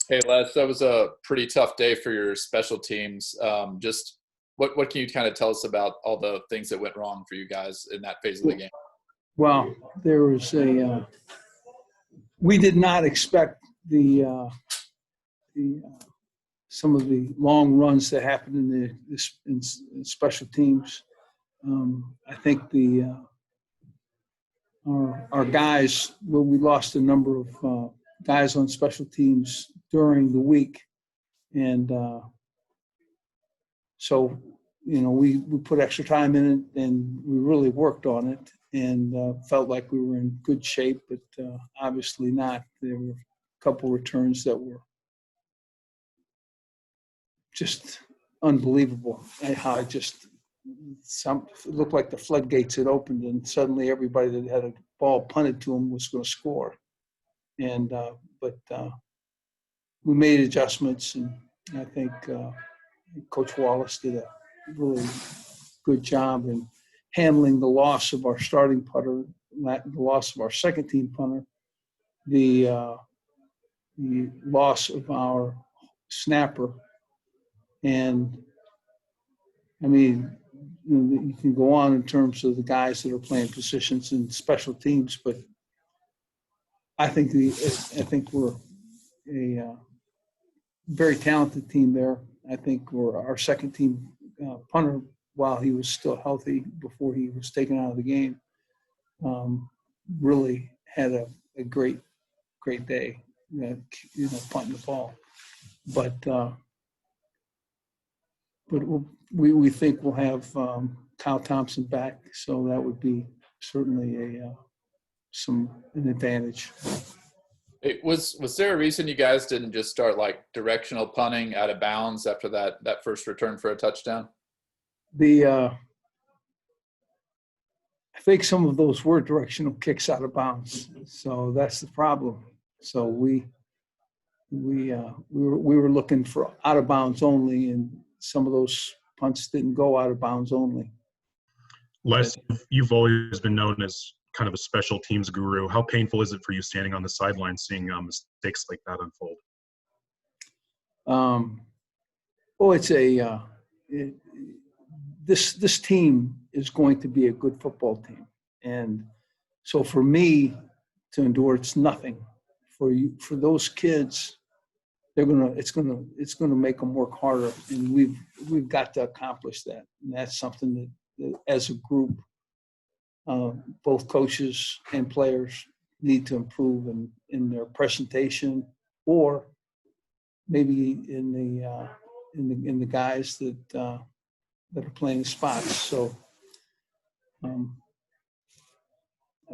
Hey, Les, that was a pretty tough day for your special teams. Just what can you kind of tell us about all the things that went wrong for you guys in that phase of the game? Well, there was we did not expect the some of the long runs that happened in special teams. I think our guys, well, we lost a number of guys on special teams during the week, and so we put extra time in it, and we really worked on it, and felt like we were in good shape, but obviously not. There were a couple returns that were just unbelievable. How it just it looked like the floodgates had opened, and suddenly everybody that had a ball punted to them was going to score. And but we made adjustments, and I think Coach Wallace did a really good job in handling the loss of our starting punter, the loss of our second team punter, the loss of our snapper, and I mean, you can go on in terms of the guys that are playing positions in special teams, but I think we're a very talented team there. I think our second team punter, while he was still healthy before he was taken out of the game, really had a great day, punting the ball. But we think we'll have Kyle Thompson back, so that would be certainly an advantage. Hey, was there a reason you guys didn't just start like directional punting out of bounds after that first return for a touchdown? I think some of those were directional kicks out of bounds, so that's the problem. So we were looking for out of bounds only, and some of those punts didn't go out of bounds only. Les, you've always been known as kind of a special teams guru. How painful is it for you standing on the sideline seeing mistakes like that unfold? This team is going to be a good football team, and so for me to endure, it's nothing. For those kids, it's gonna make them work harder, and we've got to accomplish that, and that's something that as a group, both coaches and players need to improve in their presentation, or maybe in the guys that are playing spots. So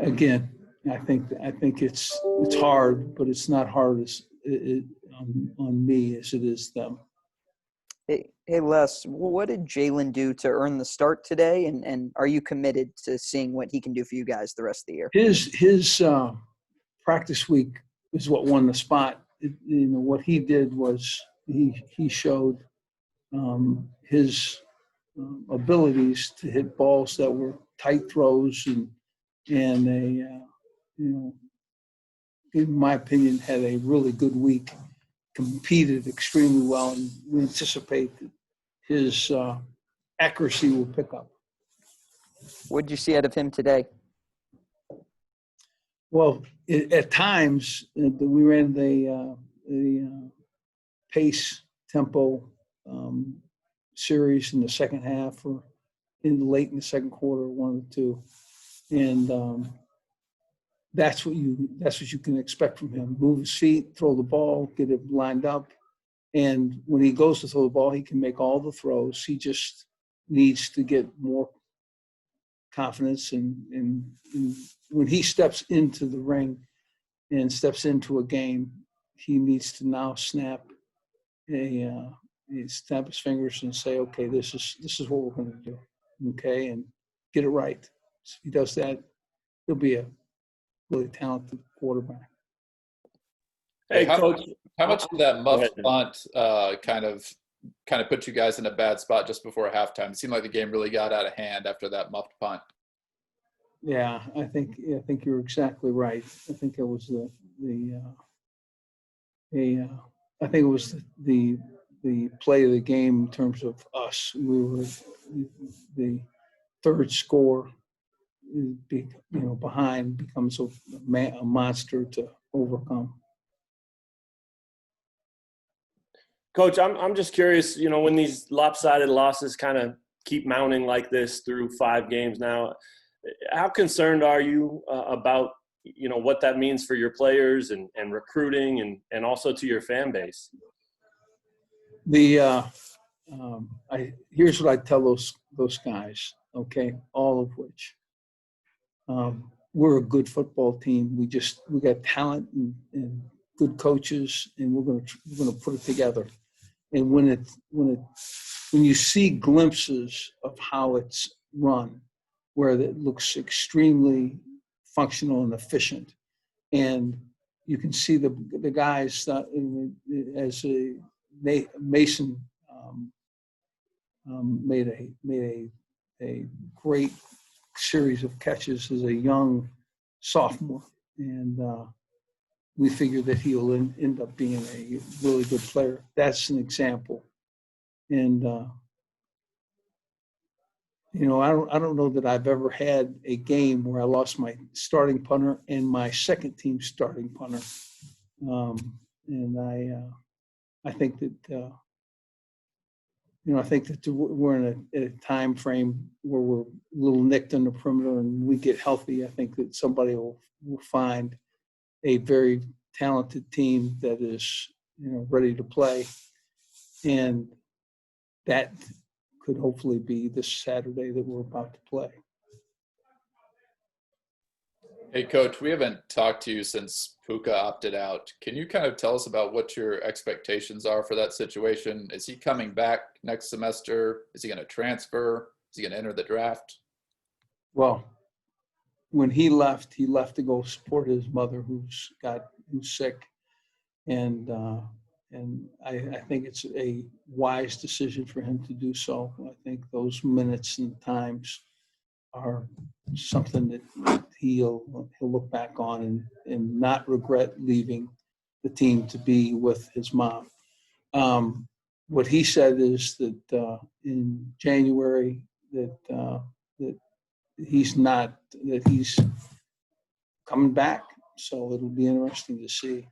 again, I think it's hard, but it's not hard on me as it is them. Hey Les, what did Jalen do to earn the start today, and are you committed to seeing what he can do for you guys the rest of the year? His practice week is what won the spot. What he did was he showed his abilities to hit balls that were tight throws, and in my opinion, had a really good week. Competed extremely well, and we anticipate that his accuracy will pick up. What did you see out of him today? Well, at times we ran the pace tempo series in the second half, or late in the second quarter, one of the two, and that's what you can expect from him. Move his feet, throw the ball, get it lined up, and when he goes to throw the ball, he can make all the throws. He just needs to get more confidence, and when he steps into the ring and steps into a game, he needs to now snap his fingers and say, okay, this is what we're going to do, okay, and get it right. So if he does that, he'll be a really talented quarterback. Hey, Coach, how much did that muffed punt kind of put you guys in a bad spot just before halftime? It seemed like the game really got out of hand after that muffed punt. Yeah, I think you're exactly right. I think it was a I think it was the play of the game in terms of us. We were the third score, behind becomes a monster to overcome. Coach, I'm just curious, when these lopsided losses kind of keep mounting like this through 5 games now, how concerned are you about, what that means for your players and recruiting and also to your fan base? Here's what I tell those guys, okay, all of which. We're a good football team. We got talent and good coaches, and we're gonna put it together. And when you see glimpses of how it's run, where it looks extremely functional and efficient, and you can see the guys as Mason made a great series of catches as a young sophomore, and we figure that he'll end up being a really good player. That's an example. And I don't know that I've ever had a game where I lost my starting punter and my second team starting punter. And I think that I think that we're in a time frame where we're a little nicked on the perimeter, and we get healthy. I think that somebody will find a very talented team that is ready to play, and that could hopefully be this Saturday that we're about to play. Hey, Coach, we haven't talked to you since Puka opted out. Can you kind of tell us about what your expectations are for that situation? Is he coming back next semester? Is he going to transfer? Is he going to enter the draft? Well, when he left to go support his mother who's sick. And I think it's a wise decision for him to do so. I think those minutes and times are something that he'll look back on and not regret leaving the team to be with his mom. What he said is that in January that he's coming back. So it'll be interesting to see.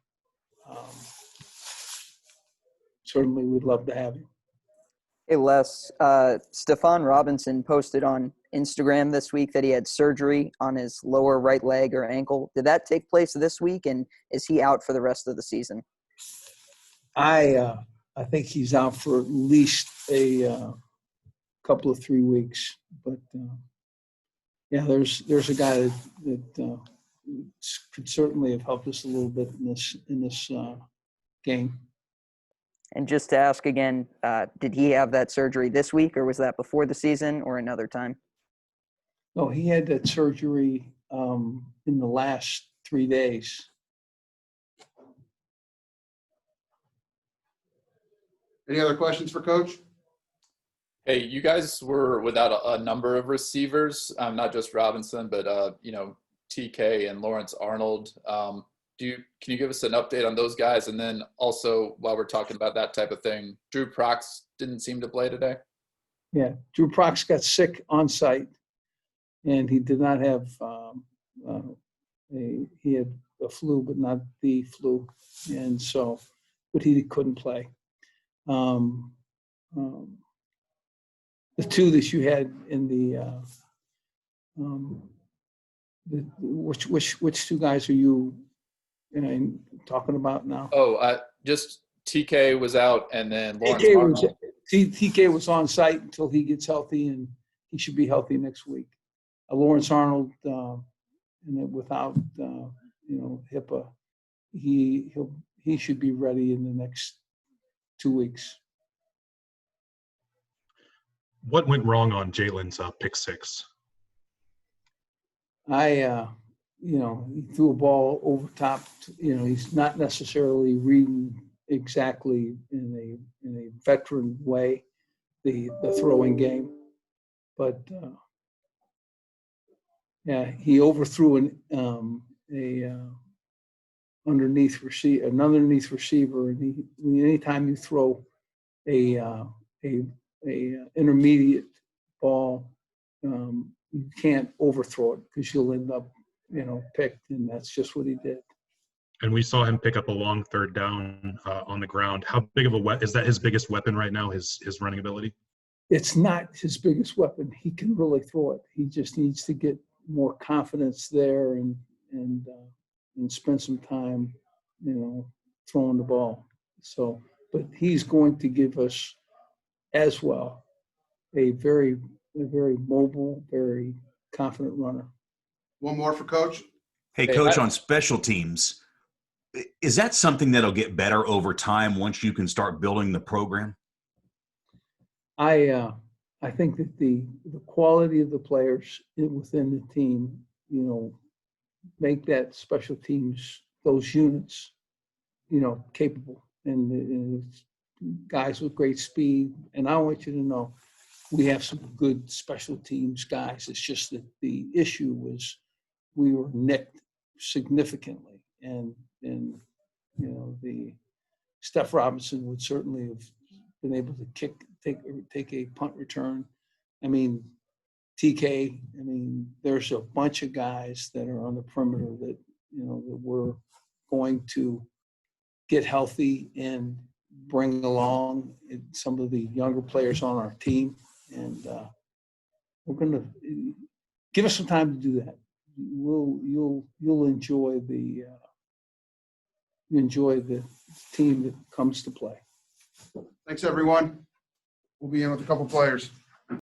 Certainly we'd love to have him. Hey, Les, Stephon Robinson posted on Instagram this week that he had surgery on his lower right leg or ankle. Did that take place this week, and is he out for the rest of the season? I think he's out for at least a couple of 3 weeks. But, yeah, there's a guy that could certainly have helped us a little bit in this game. And just to ask again, did he have that surgery this week, or was that before the season or another time? No, he had that surgery in the last 3 days. Any other questions for Coach? Hey, you guys were without a number of receivers, not just Robinson, but TK and Lawrence Arnold. Can you give us an update on those guys? And then also, while we're talking about that type of thing, Drew Prox didn't seem to play today. Yeah, Drew Prox got sick on site, and he did not have he had a flu, but not the flu, and so, but he couldn't play. The two that you had in which two guys are you talking about now? Oh, just TK was out, and then Lawrence Arnold. TK was on site until he gets healthy, and he should be healthy next week. Lawrence Arnold, without HIPAA, he should be ready in the next 2 weeks. What went wrong on Jalen's pick six? He threw a ball over top. He's not necessarily reading exactly in a veteran way the throwing game, but yeah, he overthrew an underneath receiver, and anytime you throw a intermediate ball, you can't overthrow it because you'll end up, picked, and that's just what he did. And we saw him pick up a long third down on the ground. How big of a is that his biggest weapon right now? His running ability? It's not his biggest weapon. He can really throw it. He just needs to get more confidence there and spend some time, throwing the ball. So, but he's going to give us as well a very mobile, very confident runner. One more for Coach. Hey, Coach, on special teams, is that something that'll get better over time once you can start building the program? I think that the quality of the players within the team, make that special teams, those units, capable, and it's guys with great speed. And I want you to know, we have some good special teams guys. It's just that the issue was we were nicked significantly, and the Steph Robinson would certainly have been able to take a punt return. I mean, TK, there's a bunch of guys that are on the perimeter that, that we're going to get healthy and bring along some of the younger players on our team. And we're going to give us some time to do that. You'll enjoy the team that comes to play. Thanks, everyone. We'll be in with a couple players.